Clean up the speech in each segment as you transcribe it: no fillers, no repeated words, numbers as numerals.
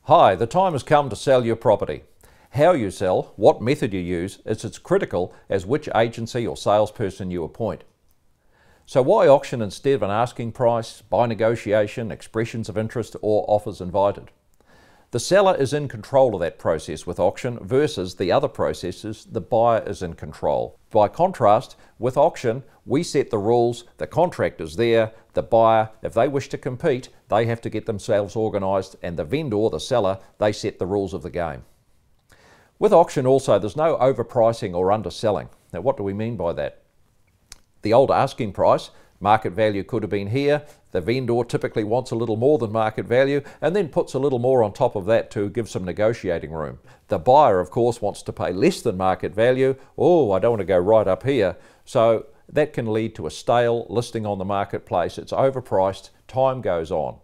Hi, the time has come to sell your property. How you sell, what method you use, is as critical as which agency or salesperson you appoint. So why auction instead of an asking price, by negotiation, expressions of interest, or offers invited? The seller is in control of that process with auction versus the other processes, the buyer is in control. By contrast, with auction, we set the rules, the contract is there, the buyer, if they wish to compete, they have to get themselves organised, and the vendor, the seller, they set the rules of the game. With auction also, there's no overpricing or underselling. Now what do we mean by that? The old asking price, market value could have been here, the vendor typically wants a little more than market value and then puts a little more on top of that to give some negotiating room. The buyer, of course, wants to pay less than market value. Oh, I don't want to go right up here. So that can lead to a stale listing on the marketplace. It's overpriced, time goes on.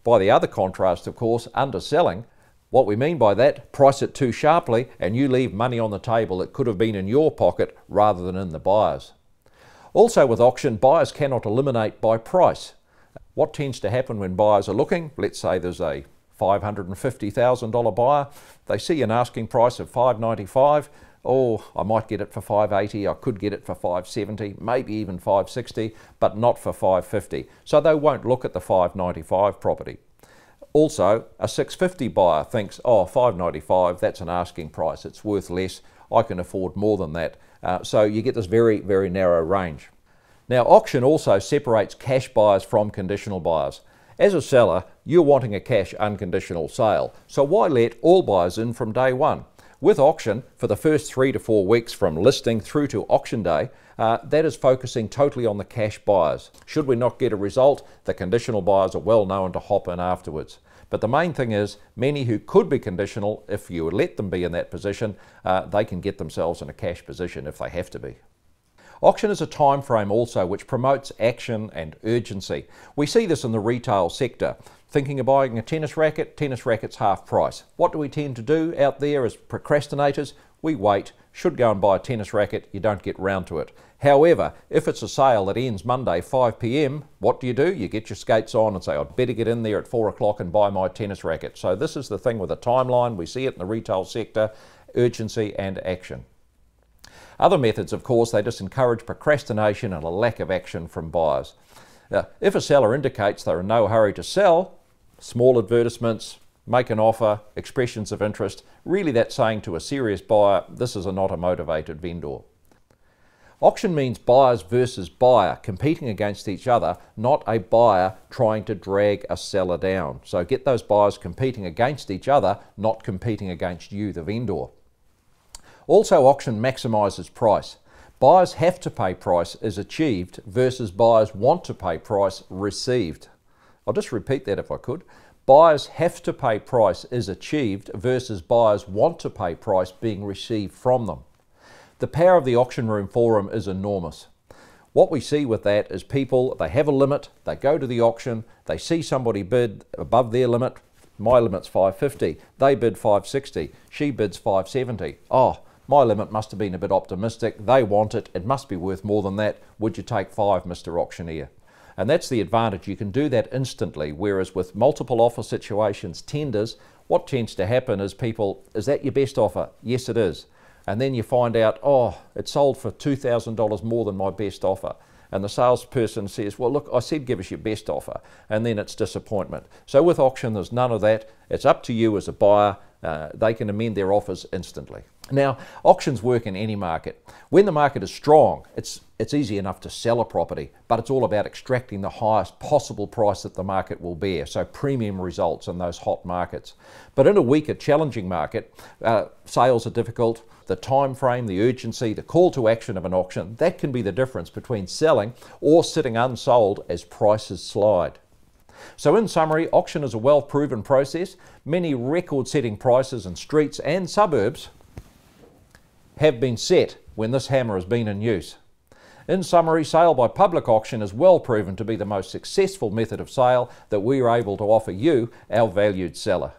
By the other contrast, of course, underselling. What we mean by that, price it too sharply and you leave money on the table that could have been in your pocket rather than in the buyer's. Also with auction, buyers cannot eliminate by price. What tends to happen when buyers are looking, let's say there's a $550,000 buyer, they see an asking price of $595, oh, I might get it for $580, I could get it for $570, maybe even $560, but not for $550. So they won't look at the $595 property. Also, a $650 buyer thinks, oh, $595, that's an asking price, it's worth less, I can afford more than that. So you get this very, very narrow range. Now, auction also separates cash buyers from conditional buyers. As a seller, you're wanting a cash unconditional sale, so why let all buyers in from day one? With auction, for the first 3 to 4 weeks from listing through to auction day, that is focusing totally on the cash buyers. Should we not get a result, the conditional buyers are well known to hop in afterwards. But the main thing is, many who could be conditional, if you would let them be in that position, they can get themselves in a cash position if they have to be. Auction is a time frame also which promotes action and urgency. We see this in the retail sector. Thinking of buying a tennis racket's half price. What do we tend to do out there as procrastinators? We wait. Should go and buy a tennis racket, you don't get round to it. However, if it's a sale that ends Monday 5 p.m, what do? You get your skates on and say, I'd better get in there at 4 o'clock and buy my tennis racket. So this is the thing with a timeline. We see it in the retail sector, urgency and action. Other methods, of course, they just encourage procrastination and a lack of action from buyers. If a seller indicates they're in no hurry to sell, small advertisements, make an offer, expressions of interest, really that's saying to a serious buyer, this is not a motivated vendor. Auction means buyers versus buyer competing against each other, not a buyer trying to drag a seller down. So get those buyers competing against each other, not competing against you, the vendor. Also, auction maximises price. Buyers have to pay price is achieved versus buyers want to pay price received. I'll just repeat that if I could. Buyers have to pay price is achieved versus buyers want to pay price being received from them. The power of the auction room forum is enormous. What we see with that is people, they have a limit, they go to the auction, they see somebody bid above their limit, my limit's $550, they bid $560, she bids $570. Oh, my limit must have been a bit optimistic, they want it, it must be worth more than that, would you take 5, Mr. Auctioneer? And that's the advantage, you can do that instantly, whereas with multiple offer situations, tenders, what tends to happen is people, is that your best offer? Yes it is. And then you find out, oh, it sold for $2,000 more than my best offer. And the salesperson says, well look, I said give us your best offer, and then it's disappointment. So with auction there's none of that, it's up to you as a buyer, they can amend their offers instantly. Now, auctions work in any market. When the market is strong, it's easy enough to sell a property, but it's all about extracting the highest possible price that the market will bear, so premium results in those hot markets. But in a weaker, challenging market, sales are difficult, the time frame, the urgency, the call to action of an auction, that can be the difference between selling or sitting unsold as prices slide. So in summary, auction is a well-proven process. Many record-setting prices in streets and suburbs have been set when this hammer has been in use. In summary, sale by public auction is well proven to be the most successful method of sale that we are able to offer you, our valued seller.